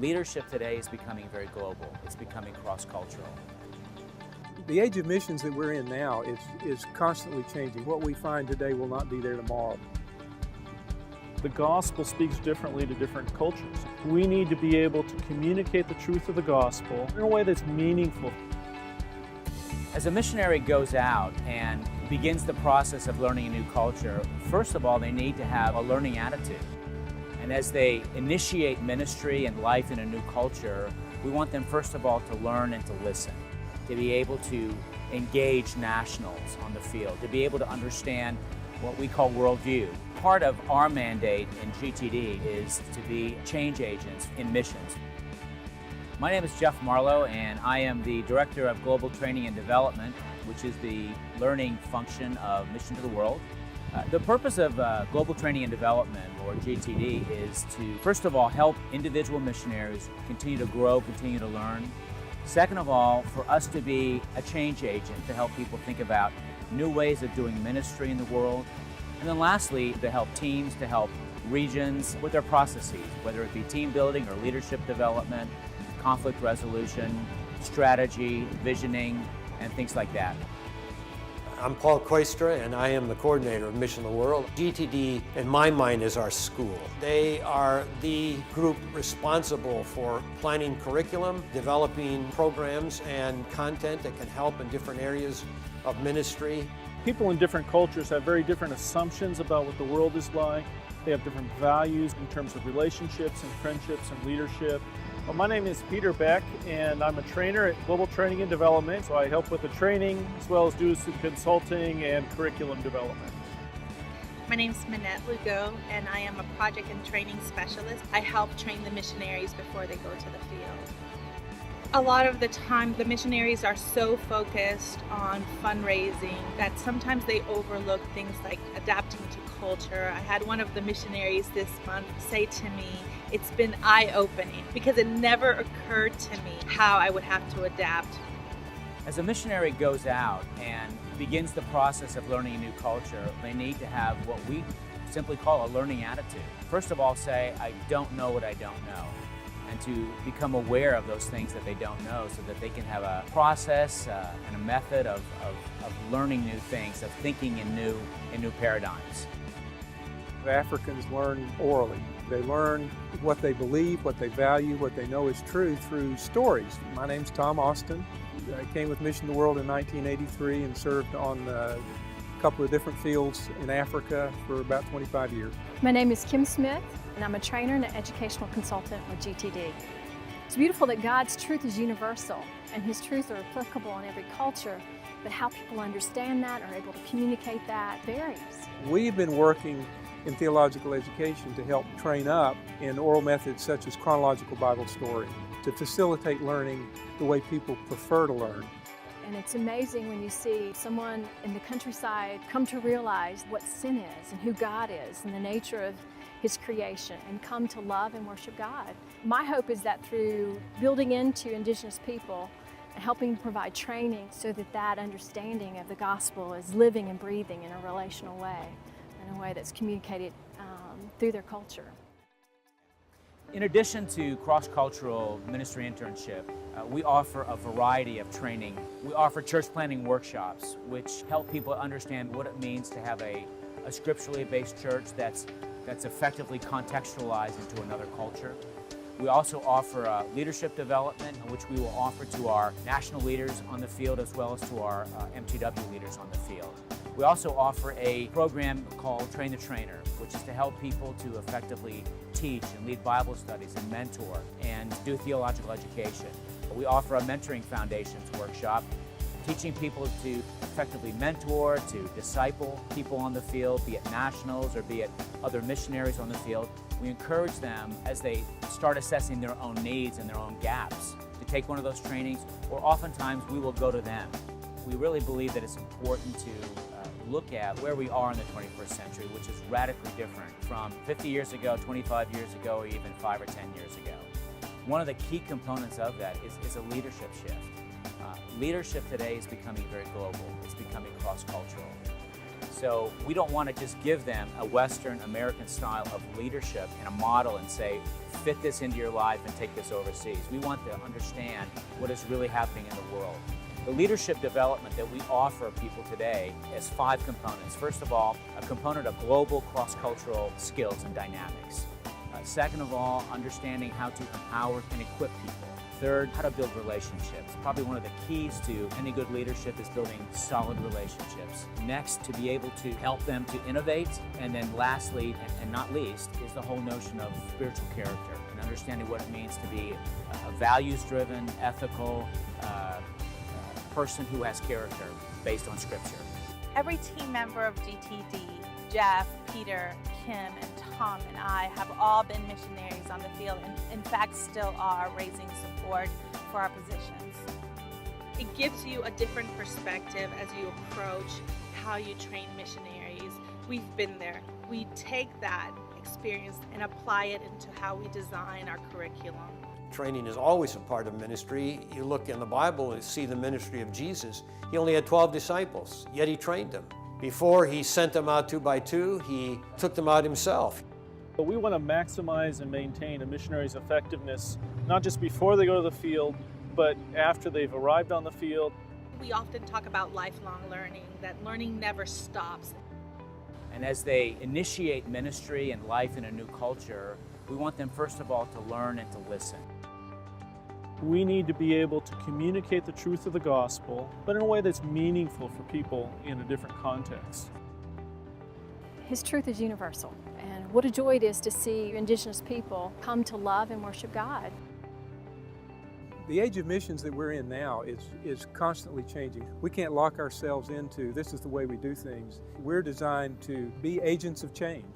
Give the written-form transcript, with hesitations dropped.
Leadership today is becoming very global. It's becoming cross-cultural. The age of missions that we're in now is constantly changing. What we find today will not be there tomorrow. The gospel speaks differently to different cultures. We need to be able to communicate the truth of the gospel in a way that's meaningful. As a missionary goes out and begins the process of learning a new culture, first of all, they need to have a learning attitude. And as they initiate ministry and life in a new culture, we want them first of all to learn and to listen, to be able to engage nationals on the field, to be able to understand what we call worldview. Part of our mandate in GTD is to be change agents in missions. My name is Jeff Marlowe, and I am the Director of Global Training and Development, which is the learning function of Mission to the World. The purpose of Global Training and Development, or GTD, is to, first of all, help individual missionaries continue to grow, continue to learn. Second of all, for us to be a change agent to help people think about new ways of doing ministry in the world. And then lastly, to help teams, to help regions with their processes, whether it be team building or leadership development, conflict resolution, strategy, visioning, and things like that. I'm Paul Koistra, and I am the coordinator of Mission to the World. GTD, in my mind, is our school. They are the group responsible for planning curriculum, developing programs and content that can help in different areas of ministry. People in different cultures have very different assumptions about what the world is like. They have different values in terms of relationships and friendships and leadership. Well, my name is Peter Beck, and I'm a trainer at Global Training and Development, so I help with the training as well as do some consulting and curriculum development. My name is Minette Lugo, and I am a project and training specialist. I help train the missionaries before they go to the field. A lot of the time, the missionaries are so focused on fundraising that sometimes they overlook things like adapting to culture. I had one of the missionaries this month say to me, it's been eye-opening because it never occurred to me how I would have to adapt. As a missionary goes out and begins the process of learning a new culture, they need to have what we simply call a learning attitude. First of all, say, I don't know what I don't know, and to become aware of those things that they don't know so that they can have a process and a method of learning new things, of thinking in new paradigms. The Africans learn orally. They learn what they believe, what they value, what they know is true through stories. My name's Tom Austin. I came with Mission to the World in 1983 and served on a couple of different fields in Africa for about 25 years. My name is Kim Smith, and I'm a trainer and an educational consultant with GTD. It's beautiful that God's truth is universal, and His truths are applicable in every culture, but how people understand that, are able to communicate that, varies. We've been working in theological education to help train up in oral methods such as chronological Bible story, to facilitate learning the way people prefer to learn. And it's amazing when you see someone in the countryside come to realize what sin is and who God is and the nature of His creation and come to love and worship God. My hope is that through building into Indigenous people and helping provide training so that that understanding of the gospel is living and breathing in a relational way, in a way that's communicated through their culture. In addition to cross-cultural ministry internship, we offer a variety of training. We offer church planting workshops, which help people understand what it means to have a scripturally based church that's effectively contextualized into another culture. We also offer leadership development, which we will offer to our national leaders on the field as well as to our MTW leaders on the field. We also offer a program called Train the Trainer, which is to help people to effectively teach and lead Bible studies and mentor and do theological education. We offer a Mentoring Foundations workshop, teaching people to effectively mentor, to disciple people on the field, be it nationals or be it other missionaries on the field. We encourage them as they start assessing their own needs and their own gaps to take one of those trainings, or oftentimes we will go to them. We really believe that it's important to look at where we are in the 21st century, which is radically different from 50 years ago, 25 years ago, or even 5 or 10 years ago. One of the key components of that is a leadership shift. Leadership today is becoming very global. It's becoming cross-cultural. So we don't want to just give them a Western American style of leadership and a model and say, fit this into your life and take this overseas. We want to understand what is really happening in the world. The leadership development that we offer people today has 5 components. First of all, a component of global cross-cultural skills and dynamics. Second of all, understanding how to empower and equip people. Third, how to build relationships. Probably one of the keys to any good leadership is building solid relationships. Next, to be able to help them to innovate. And then lastly, and not least, is the whole notion of spiritual character and understanding what it means to be a values-driven, ethical person who has character based on Scripture. Every team member of GTD, Jeff, Peter, Kim, and Tom and I have all been missionaries on the field and in fact still are raising support for our positions. It gives you a different perspective as you approach how you train missionaries. We've been there. We take that experience and apply it into how we design our curriculum. Training is always a part of ministry. You look in the Bible and see the ministry of Jesus. He only had 12 disciples, yet he trained them. Before he sent them out 2 by 2, he took them out himself. But we want to maximize and maintain a missionary's effectiveness, not just before they go to the field, but after they've arrived on the field. We often talk about lifelong learning, that learning never stops. And as they initiate ministry and life in a new culture, we want them first of all to learn and to listen. We need to be able to communicate the truth of the gospel, but in a way that's meaningful for people in a different context. His truth is universal, and what a joy it is to see indigenous people come to love and worship God. The age of missions that we're in now is constantly changing. We can't lock ourselves into this is the way we do things. We're designed to be agents of change.